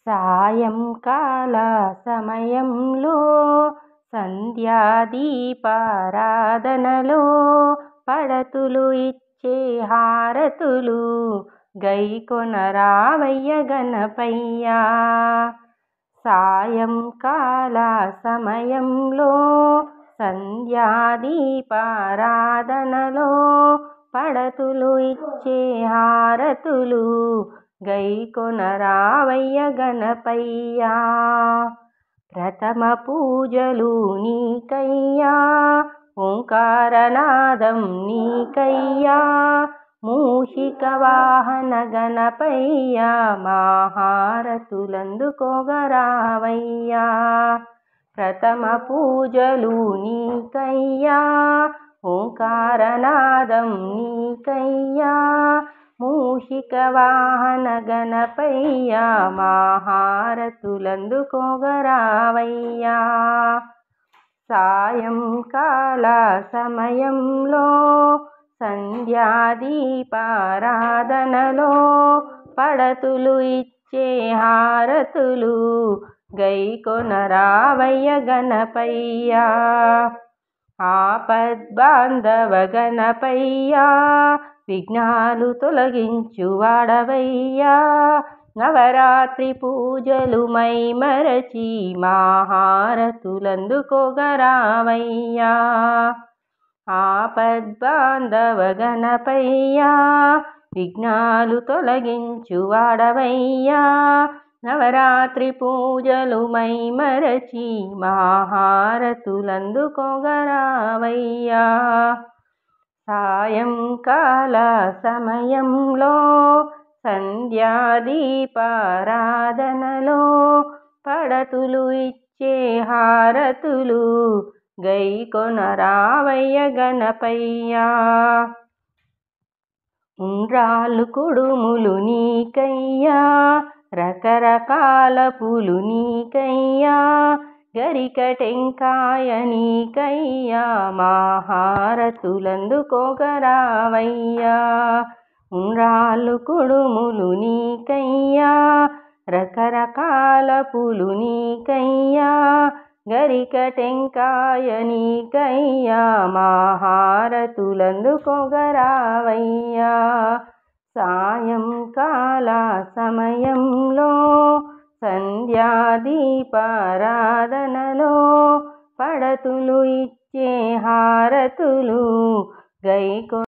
సాయంకాల సమయంలో సంధ్యాదీపారాధనలో పడతులు ఇచ్చే హారతులు గైకొనరావయ్య గణపయ్యా. సాయంకాల సమయంలో సంధ్యాదీపారాధనలో పడతులు ఇచ్చే హారతులు గైకొనరావయ్య గణపయ్యా. ప్రథమ పూజలు నీకయ్యా, ఓంకారనాదం నీకయ్యా, మూషిక వాహన గణపయ్యా, మా హారతులందుకోగరావయ్యా. ప్రథమ పూజలు నీకయ్యా, ఓంకారనాదం నీకయ్యా, మూషిక వాహన గణపయ్యా, మా హారతులందుకోగరావయ్యా. సాయంకాల సమయంలో సంధ్యాదీపారాధనలో పడతులు ఇచ్చే హారతులు గైకొనరావయ్య గణపయ్యా. ఆపద్బాంధవ గణపయ్యా, విఘ్నాలు తొలగించు వాడవయ్యా. నవరాత్రి పూజలు మైమరచి మా హారతులందుకోగరావయ్యా. ఆపద్బాంధవ గణపయ్యా, విఘ్నాలు తొలగించు వాడవయ్యా. నవరాత్రి పూజలు మైమరచి మా హారతులందుకోగరావయ్యా. సాయంకాల సమయంలో సంధ్యాదీపారాధనలో పడతులు ఇచ్చే హారతులు గైకొనరావయ్య గణపయ్యా. ఉండ్రాళ్ళు కుడుములు నీకయ్యా, రకరకాల పూలు నీకయ్యా, గరిక టెంకాయ నీకయ్యా, మా హారతులందుకోగరావయ్యా. ఉండ్రాళ్ళు కుడుములు నీకయ్యా, రకరకాల పూలు నీకయ్యా, గరిక టెంకాయ నీకయ్యా, మా హారతులందుకోగరావయ్యా. సాయంకాల సమయంలో సంధ్యాదీపారాధనలో పడతులు ఇచ్చే హారతులు గైకొ